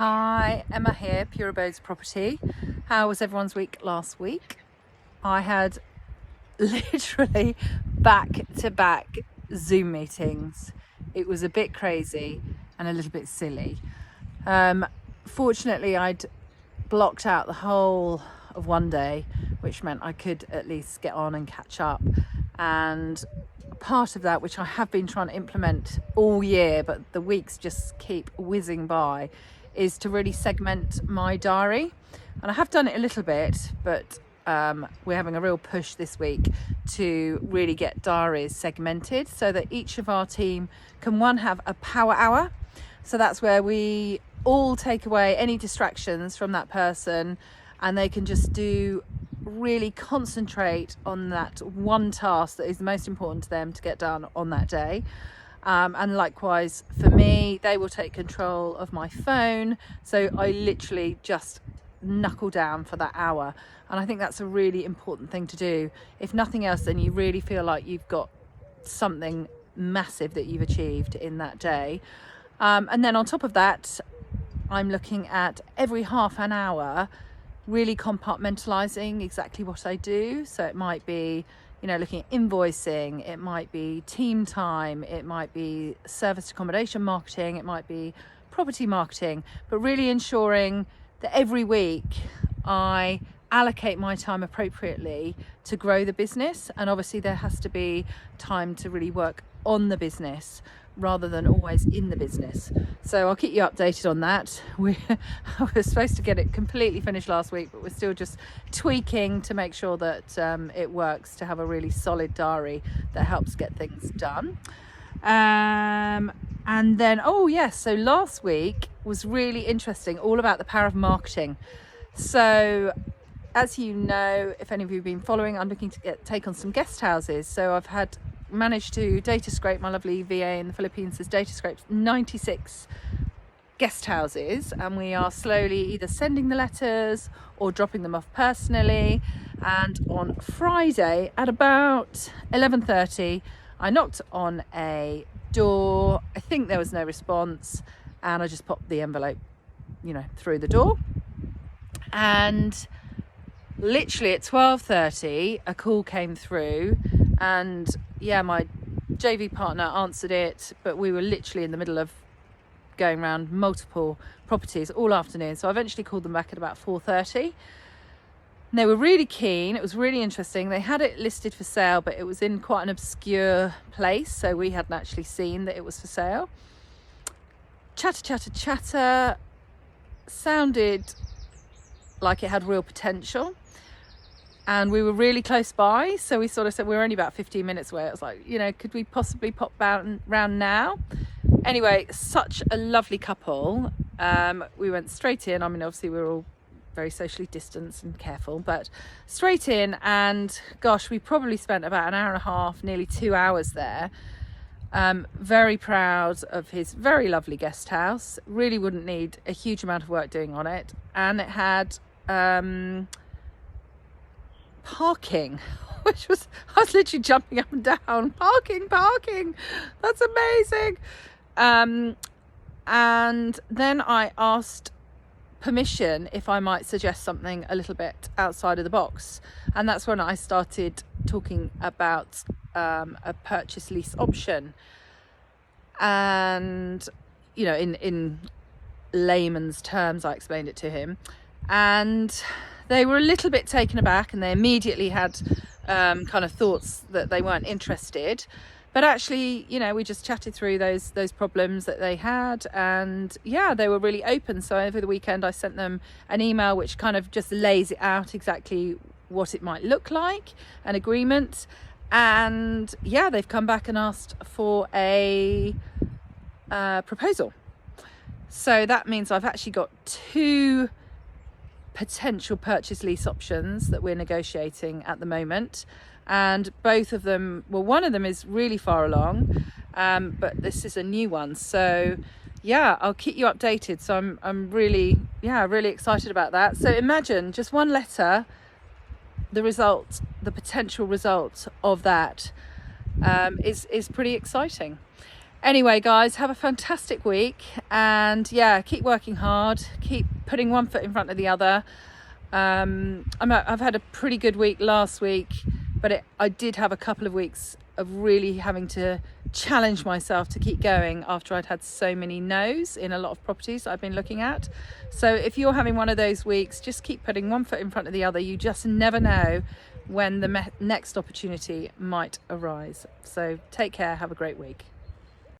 Hi, Emma here, Pure Abodes Property. How was everyone's week last week? I had literally back-to-back Zoom meetings. It was a bit crazy and a little bit silly. Fortunately, I'd blocked out the whole of one day, which meant I could at least get on and catch up. And part of that, which I have been trying to implement all year, but the weeks just keep whizzing by, is to really segment my diary. And I have done it a little bit, but we're having a real push this week to really get diaries segmented so that each of our team can have a power hour. So that's where we all take away any distractions from that person and they can just really concentrate on that one task that is the most important to them to get done on that day. And likewise for me, they will take control of my phone, so I literally just knuckle down for that hour. And I think that's a really important thing to do. If nothing else, then you really feel like you've got something massive that you've achieved in that day. And then on top of that, I'm looking at every half an hour really compartmentalizing exactly what I do. So it might be, looking at invoicing, it might be team time, it might be service accommodation marketing, it might be property marketing, but really ensuring that every week I allocate my time appropriately to grow the business. And obviously there has to be time to really work on the business rather than always in the business. So I'll keep you updated on that. I was supposed to get it completely finished last week, but we're still just tweaking to make sure that it works to have a really solid diary that helps get things done. And then, so last week was really interesting, all about the power of marketing. So as you know, if any of you have been following, I'm looking to take on some guest houses. So I've managed to data scrape, my lovely VA in the Philippines has data scraped 96 guest houses, and we are slowly either sending the letters or dropping them off personally. And on Friday at about 11:30, I knocked on a door. I think there was no response, and I just popped the envelope, through the door. And literally at 12:30, a call came through, and my JV partner answered it, but we were literally in the middle of going around multiple properties all afternoon. So I eventually called them back at about 4:30. They were really keen. It was really interesting. They had it listed for sale, but it was in quite an obscure place, so we hadn't actually seen that it was for sale. Chatter. Sounded like it had real potential. And we were really close by, so we sort of said we were only about 15 minutes away. I was like, could we possibly pop round now? Anyway, such a lovely couple. We went straight in. I mean, obviously we were all very socially distanced and careful, but straight in, and gosh, we probably spent about an hour and a half, nearly 2 hours there. Very proud of his very lovely guest house. Really wouldn't need a huge amount of work doing on it. And it had parking, which was, I was literally jumping up and down. Parking, that's amazing. And then I asked permission if I might suggest something a little bit outside of the box, and that's when I started talking about a purchase lease option. And in layman's terms, I explained it to him, and they were a little bit taken aback, and they immediately had kind of thoughts that they weren't interested. But actually, we just chatted through those problems that they had, and they were really open. So over the weekend, I sent them an email which kind of just lays it out exactly what it might look like, an agreement. And they've come back and asked for a proposal. So that means I've actually got 2 potential purchase lease options that we're negotiating at the moment, and both of them, one of them is really far along, but this is a new one. So I'll keep you updated. So I'm really excited about that. So imagine just one letter, the potential result of that is pretty exciting. Anyway, guys, have a fantastic week, and yeah, keep working hard, keep putting one foot in front of the other. I've had a pretty good week last week, but I did have a couple of weeks of really having to challenge myself to keep going after I'd had so many no's in a lot of properties that I've been looking at. So if you're having one of those weeks, just keep putting one foot in front of the other. You just never know when the next opportunity might arise. So take care, have a great week.